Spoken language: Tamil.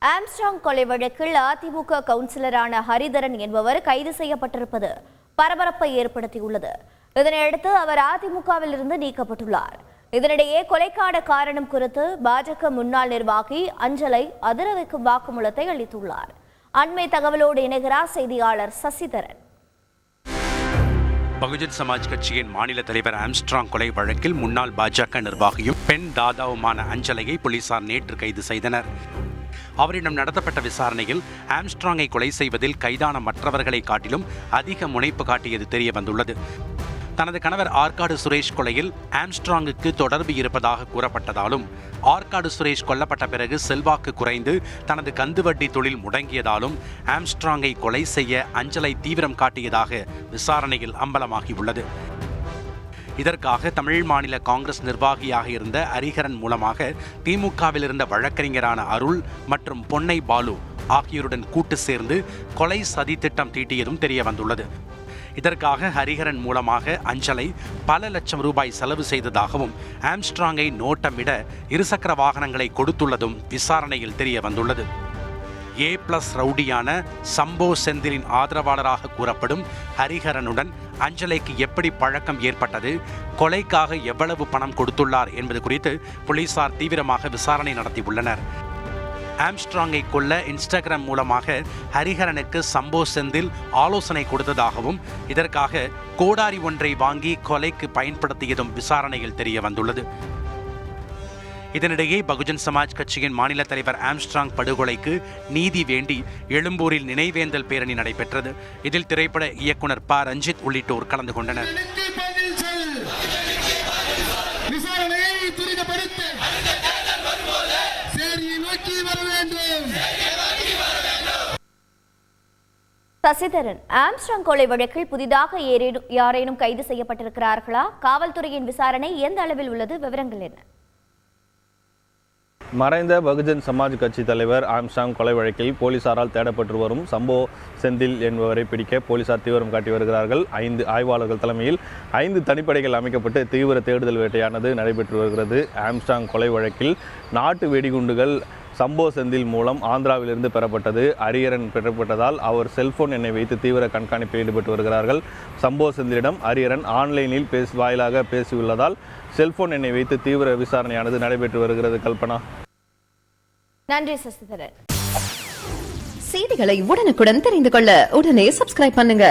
ஆம்ஸ்ட்ராங் கொலை வழக்கில் அதிமுக கவுன்சிலரான ஹரிதரன் என்பவர் கைது செய்யப்பட்டிருப்பது பரபரப்பை ஏற்படுத்தியுள்ளது. இதனையடுத்து அவர் அதிமுகவில் இருந்து நீக்கப்பட்டுள்ளார். இதனிடையே கொலைக்கான காரணம் குறித்து பாஜக முன்னாள் நிர்வாகி அஞ்சலை அதிர வைக்கும் வாக்குமூலத்தை அளித்துள்ளார். அண்மை தகவலோடு இணைகிறார் செய்தியாளர் சசிதரன். பகுஜன் சமாஜ் கட்சியின் மாநில தலைவர் ஆம்ஸ்ட்ராங் கொலை வழக்கில் முன்னாள் பாஜக நிர்வாகியும் பெண் தாதாவுமான அஞ்சலையை போலீசார் நேற்று கைது செய்தனர். அவரிடம் நடத்தப்பட்ட விசாரணையில் ஆம்ஸ்ட்ராங்கை கொலை செய்வதில் கைதான மற்றவர்களை காட்டிலும் அதிக முனைப்பு காட்டியது தெரிய வந்துள்ளது. தனது கணவர் ஆற்காடு சுரேஷ் கொலையில் ஆம்ஸ்ட்ராங்குக்கு தொடர்பு இருப்பதாக கூறப்பட்டதாலும், ஆற்காடு சுரேஷ் கொல்லப்பட்ட பிறகு செல்வாக்கு குறைந்து தனது கந்துவட்டி தொழில் முடங்கியதாலும் ஆம்ஸ்ட்ராங்கை கொலை செய்ய அஞ்சலை தீவிரம் காட்டியதாக விசாரணையில் அம்பலமாகியுள்ளது. இதற்காக தமிழ் மாநில காங்கிரஸ் நிர்வாகியாக இருந்த ஹரிஹரன் மூலமாக திமுகவில் இருந்த வழக்கறிஞரான அருள் மற்றும் பொன்னை பாலு ஆகியோருடன் கூட்டு சேர்ந்து கொலை சதி திட்டம் தீட்டியதும் தெரிய வந்துள்ளது. இதற்காக ஹரிஹரன் மூலமாக அஞ்சலை பல லட்சம் ரூபாய் செலவு செய்ததாகவும் ஆம்ஸ்ட்ராங்கை நோட்டமிட இருசக்கர வாகனங்களை கொடுத்துள்ளதும் விசாரணையில் தெரிய வந்துள்ளது. A+ ரவுடியான சம்போ செந்திலின் ஆதரவாளராக கூறப்படும் ஹரிஹரனுடன் அஞ்சலைக்கு எப்படி பழக்கம் ஏற்பட்டது, கொலைக்காக எவ்வளவு பணம் கொடுத்துள்ளார் என்பது குறித்து போலீசார் தீவிரமாக விசாரணை நடத்தியுள்ளனர். ஆம்ஸ்ட்ராங்கை கொல்ல இன்ஸ்டாகிராம் மூலமாக ஹரிஹரனுக்கு சம்போ செந்தில் ஆலோசனை கொடுத்ததாகவும், இதற்காக கோடாரி ஒன்றை வாங்கி கொலைக்கு பயன்படுத்தியதும் விசாரணையில் தெரிய வந்துள்ளது. இதனிடையே பகுஜன் சமாஜ் கட்சியின் மாநில தலைவர் ஆம்ஸ்ட்ராங் படுகொலைக்கு நீதி வேண்டி எழும்பூரில் நினைவேந்தல் பேரணி நடைபெற்றது. இதில் திரைப்பட இயக்குனர் ப. ரஞ்சித் உள்ளிட்டோர் கலந்து கொண்டனர். சசிதரன், ஆம்ஸ்ட்ராங் கொலை வழக்கில் புதிதாக யாரேனும் கைது செய்யப்பட்டிருக்கிறார்களா? காவல்துறையின் விசாரணை எந்த அளவில் உள்ளது? விவரங்கள் என்ன? மறைந்த பகுஜன் சமாஜ் கட்சி தலைவர் ஆம்ஸ்ட்ராங் கொலை வழக்கில் போலீசாரால் தேடப்பட்டு வரும் சம்போ செந்தில் என்பவரை பிடிக்க போலீசார் தீவிரம் காட்டி வருகிறார்கள். 5 ஆய்வாளர்கள் தலைமையில் 5 தனிப்படைகள் அமைக்கப்பட்டு தீவிர தேடுதல் வேட்டையானது நடைபெற்று வருகிறது. ஆம்ஸ்ட்ராங் கொலை வழக்கில் நாட்டு வெடிகுண்டுகள் சம்போ செந்தில் மூலம் ஆந்திராவிலிருந்து பெறப்பட்டது. ஹரிஹரன் பெறப்பட்டதால் அவர் செல்போன் எண்ணை வைத்து தீவிர கண்காணிப்பில் ஈடுபட்டு வருகிறார்கள். சம்போ செந்திலிடம் ஹரிஹரன் ஆன்லைனில் வாயிலாக பேசியுள்ளதால் செல்போன் எண்ணை வைத்து தீவிர விசாரணையானது நடைபெற்று வருகிறது. கல்பனா, நன்றி சசிதரன். செய்திகளை உடனுக்குடன் தெரிந்து கொள்ள உடனே சப்ஸ்கிரைப் பண்ணுங்க.